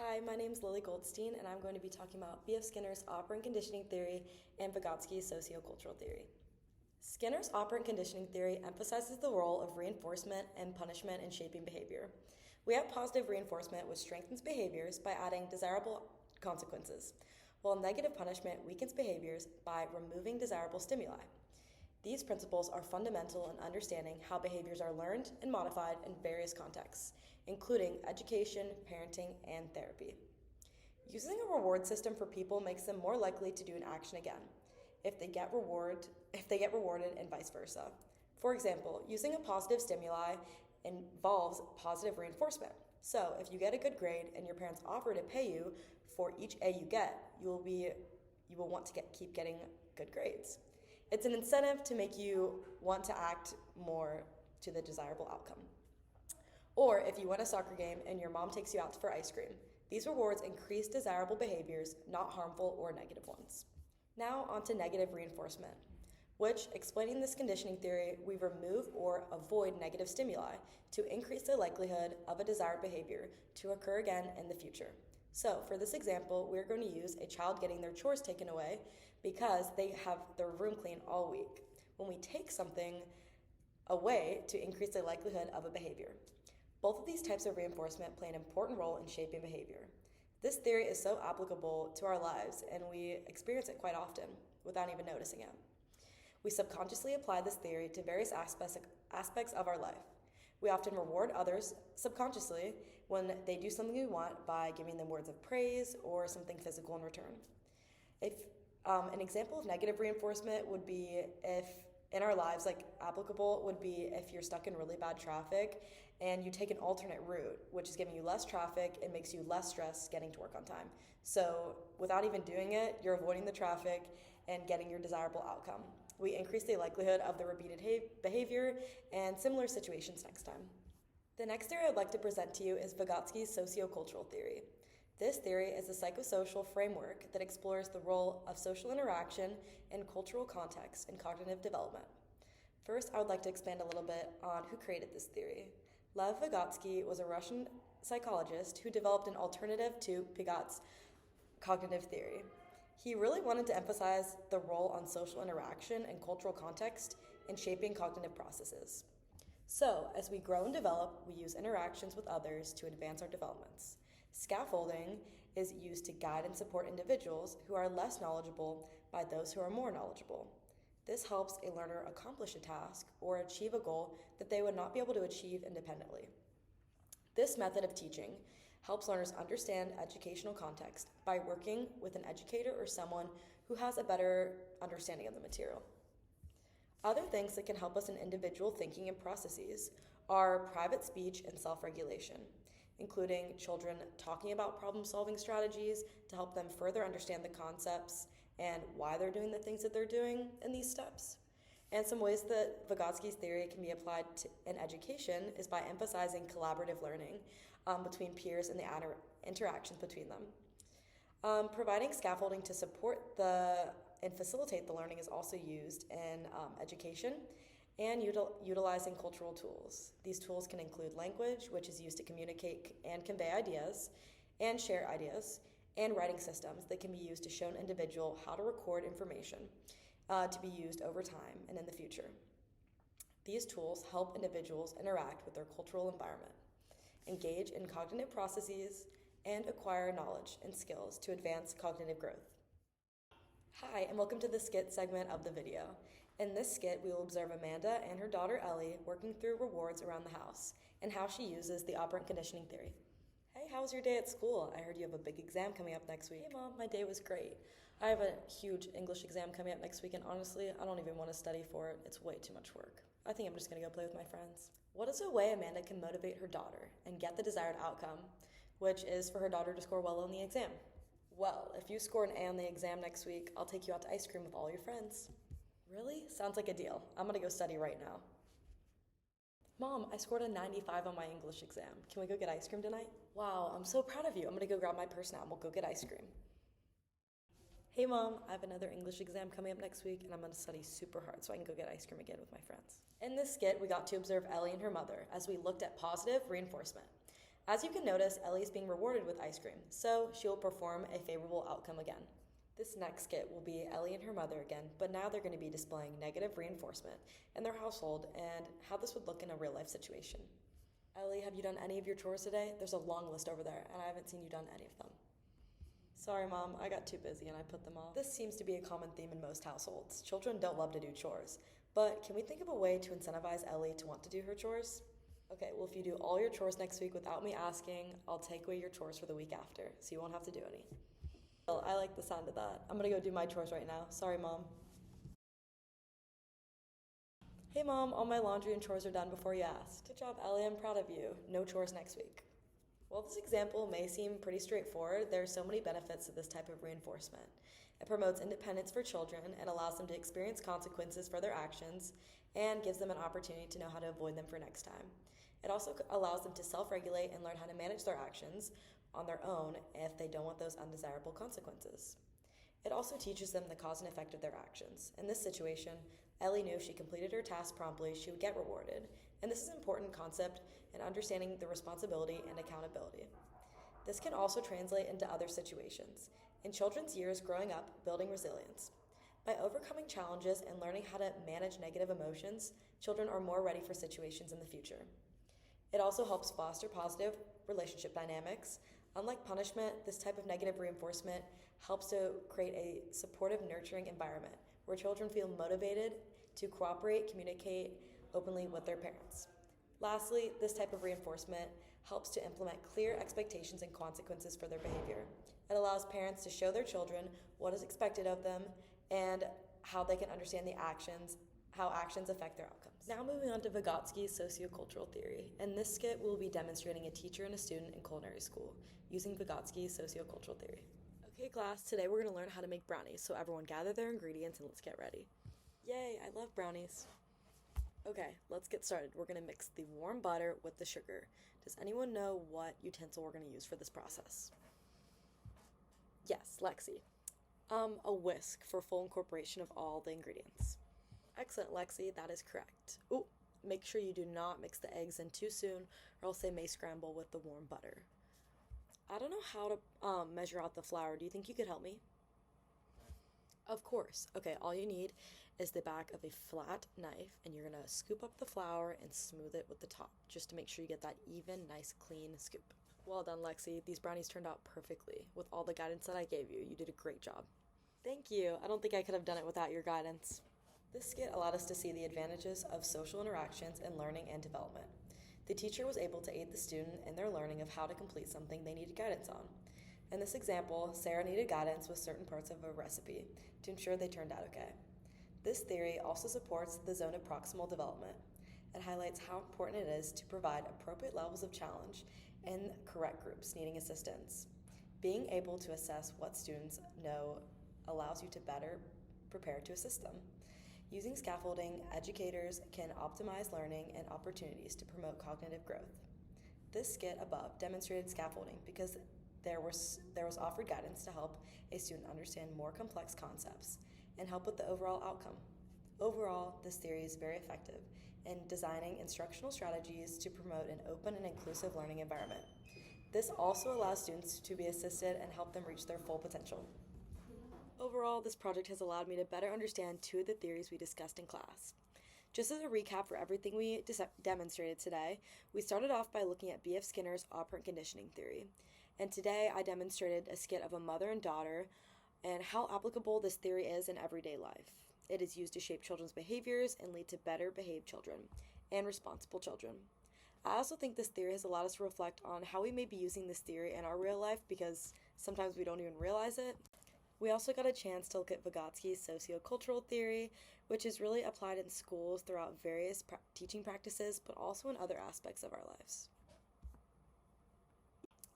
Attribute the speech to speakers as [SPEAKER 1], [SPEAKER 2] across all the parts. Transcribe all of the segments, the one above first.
[SPEAKER 1] Hi, my name is Lily Goldstein, and I'm going to be talking about B.F. Skinner's operant conditioning theory and Vygotsky's sociocultural theory. Skinner's operant conditioning theory emphasizes the role of reinforcement and punishment in shaping behavior. We have positive reinforcement, which strengthens behaviors by adding desirable consequences, while negative punishment weakens behaviors by removing desirable stimuli. These principles are fundamental in understanding how behaviors are learned and modified in various contexts, including education, parenting, and therapy. Using a reward system for people makes them more likely to do an action again if they get rewarded and vice versa. For example, using a positive stimuli involves positive reinforcement. So, if you get a good grade and your parents offer to pay you for each A you get, you will want to keep getting good grades. It's an incentive to make you want to act more to the desirable outcome. Or if you win a soccer game and your mom takes you out for ice cream, these rewards increase desirable behaviors, not harmful or negative ones. Now on to negative reinforcement, which, explaining this conditioning theory, we remove or avoid negative stimuli to increase the likelihood of a desired behavior to occur again in the future. So for this example, we're going to use a child getting their chores taken away because they have their room clean all week. When we take something away to increase the likelihood of a behavior. Both of these types of reinforcement play an important role in shaping behavior. This theory is so applicable to our lives, and we experience it quite often without even noticing it. We subconsciously apply this theory to various aspects of our life. We often reward others subconsciously when they do something we want by giving them words of praise or something physical in return. An example of negative reinforcement would be if in our lives, applicable would be if you're stuck in really bad traffic and you take an alternate route, which is giving you less traffic and makes you less stressed getting to work on time. So without even doing it, you're avoiding the traffic and getting your desirable outcome. We increase the likelihood of the repeated behavior and similar situations next time. The next theory I'd like to present to you is Vygotsky's sociocultural theory. This theory is a psychosocial framework that explores the role of social interaction and cultural context in cognitive development. First, I would like to expand a little bit on who created this theory. Lev Vygotsky was a Russian psychologist who developed an alternative to Piaget's cognitive theory. He really wanted to emphasize the role on social interaction and cultural context in shaping cognitive processes. So, as we grow and develop, we use interactions with others to advance our developments. Scaffolding is used to guide and support individuals who are less knowledgeable by those who are more knowledgeable. This helps a learner accomplish a task or achieve a goal that they would not be able to achieve independently. This method of teaching helps learners understand educational context by working with an educator or someone who has a better understanding of the material. Other things that can help us in individual thinking and processes are private speech and self-regulation, including children talking about problem-solving strategies to help them further understand the concepts and why they're doing the things that they're doing in these steps. And some ways that Vygotsky's theory can be applied in education is by emphasizing collaborative learning between peers and the interactions between them. Providing scaffolding to support and facilitate the learning is also used in education, and utilizing cultural tools. These tools can include language, which is used to communicate and convey ideas, and share ideas, and writing systems that can be used to show an individual how to record information to be used over time and in the future. These tools help individuals interact with their cultural environment, engage in cognitive processes, and acquire knowledge and skills to advance cognitive growth. Hi, and welcome to the skit segment of the video. In this skit, we will observe Amanda and her daughter Ellie working through rewards around the house and how she uses the operant conditioning theory. Hey, how was your day at school? I heard you have a big exam coming up next week. Hey, Mom, my day was great. I have a huge English exam coming up next week, and honestly, I don't even want to study for it. It's way too much work. I think I'm just going to go play with my friends. What is a way Amanda can motivate her daughter and get the desired outcome, which is for her daughter to score well on the exam? Well, if you score an A on the exam next week, I'll take you out to ice cream with all your friends. Really? Sounds like a deal. I'm gonna go study right now. Mom, I scored a 95 on my English exam. Can we go get ice cream tonight? Wow, I'm so proud of you. I'm gonna go grab my purse now and we'll go get ice cream. Hey Mom, I have another English exam coming up next week and I'm gonna study super hard so I can go get ice cream again with my friends. In this skit, we got to observe Ellie and her mother as we looked at positive reinforcement. As you can notice, Ellie is being rewarded with ice cream, so she will perform a favorable outcome again. This next skit will be Ellie and her mother again, but now they're going to be displaying negative reinforcement in their household and how this would look in a real life situation. Ellie, have you done any of your chores today? There's a long list over there, and I haven't seen you done any of them. Sorry, Mom, I got too busy and I put them off. This seems to be a common theme in most households. Children don't love to do chores, but can we think of a way to incentivize Ellie to want to do her chores? Okay, well, if you do all your chores next week without me asking, I'll take away your chores for the week after, so you won't have to do any. Well, I like the sound of that. I'm gonna go do my chores right now. Sorry, Mom. Hey, Mom, all my laundry and chores are done before you asked. Good job, Ellie, I'm proud of you. No chores next week. While this example may seem pretty straightforward, there are so many benefits to this type of reinforcement. It promotes independence for children and allows them to experience consequences for their actions and gives them an opportunity to know how to avoid them for next time. It also allows them to self-regulate and learn how to manage their actions on their own if they don't want those undesirable consequences. It also teaches them the cause and effect of their actions. In this situation, Ellie knew if she completed her task promptly, she would get rewarded, and this is an important concept in understanding the responsibility and accountability. This can also translate into other situations. In children's years growing up, building resilience. By overcoming challenges and learning how to manage negative emotions, children are more ready for situations in the future. It also helps foster positive relationship dynamics. Unlike punishment, this type of negative reinforcement helps to create a supportive, nurturing environment where children feel motivated to cooperate, communicate openly with their parents. Lastly, this type of reinforcement helps to implement clear expectations and consequences for their behavior. It allows parents to show their children what is expected of them and how they can understand how actions affect their outcomes. Now moving on to Vygotsky's sociocultural theory. In this skit, we'll be demonstrating a teacher and a student in culinary school using Vygotsky's sociocultural theory. Okay, class, today we're going to learn how to make brownies, so everyone gather their ingredients and let's get ready. Yay, I love brownies. Okay, let's get started. We're going to mix the warm butter with the sugar. Does anyone know what utensil we're going to use for this process? Yes, Lexi. A whisk for full incorporation of all the ingredients. Excellent, Lexi, that is correct. Ooh, make sure you do not mix the eggs in too soon or else they may scramble with the warm butter. I don't know how to measure out the flour. Do you think you could help me? Of course. Okay, all you need is the back of a flat knife and you're gonna scoop up the flour and smooth it with the top just to make sure you get that even, nice, clean scoop. Well done, Lexi. These brownies turned out perfectly. With all the guidance that I gave you, you did a great job. Thank you. I don't think I could have done it without your guidance. This skit allowed us to see the advantages of social interactions in learning and development. The teacher was able to aid the student in their learning of how to complete something they needed guidance on. In this example, Sarah needed guidance with certain parts of a recipe to ensure they turned out okay. This theory also supports the zone of proximal development. It highlights how important it is to provide appropriate levels of challenge in correct groups needing assistance. Being able to assess what students know allows you to better prepare to assist them. Using scaffolding, educators can optimize learning and opportunities to promote cognitive growth. This skit above demonstrated scaffolding because there was offered guidance to help a student understand more complex concepts and help with the overall outcome. Overall, this theory is very effective in designing instructional strategies to promote an open and inclusive learning environment. This also allows students to be assisted and help them reach their full potential. Overall, this project has allowed me to better understand two of the theories we discussed in class. Just as a recap for everything we demonstrated today, we started off by looking at B.F. Skinner's operant conditioning theory. And today I demonstrated a skit of a mother and daughter and how applicable this theory is in everyday life. It is used to shape children's behaviors and lead to better behaved children and responsible children. I also think this theory has allowed us to reflect on how we may be using this theory in our real life because sometimes we don't even realize it. We also got a chance to look at Vygotsky's sociocultural theory, which is really applied in schools throughout various teaching practices, but also in other aspects of our lives.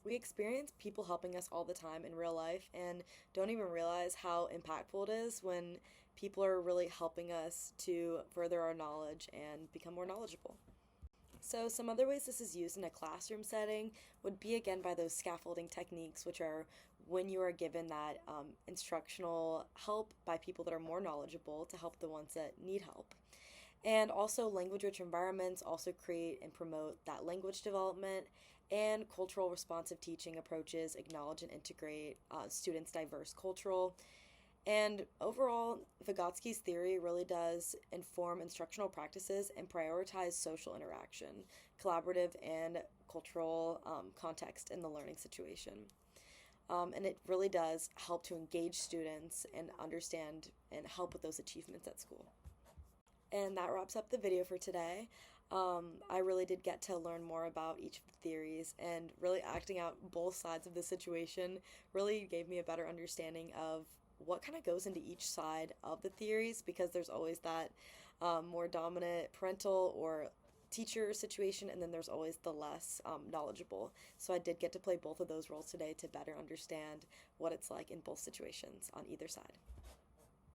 [SPEAKER 1] We experience people helping us all the time in real life and don't even realize how impactful it is when people are really helping us to further our knowledge and become more knowledgeable. So some other ways this is used in a classroom setting would be again by those scaffolding techniques, which are when you are given that instructional help by people that are more knowledgeable to help the ones that need help. And also, language-rich environments also create and promote that language development, and cultural responsive teaching approaches acknowledge and integrate students' diverse cultural. And overall, Vygotsky's theory really does inform instructional practices and prioritize social interaction, collaborative, and cultural context in the learning situation. And it really does help to engage students and understand and help with those achievements at school. And that wraps up the video for today. I really did get to learn more about each of the theories, and really acting out both sides of the situation really gave me a better understanding of what kind of goes into each side of the theories, because there's always that more dominant parental or teacher situation, and then there's always the less knowledgeable. So I did get to play both of those roles today to better understand what it's like in both situations on either side.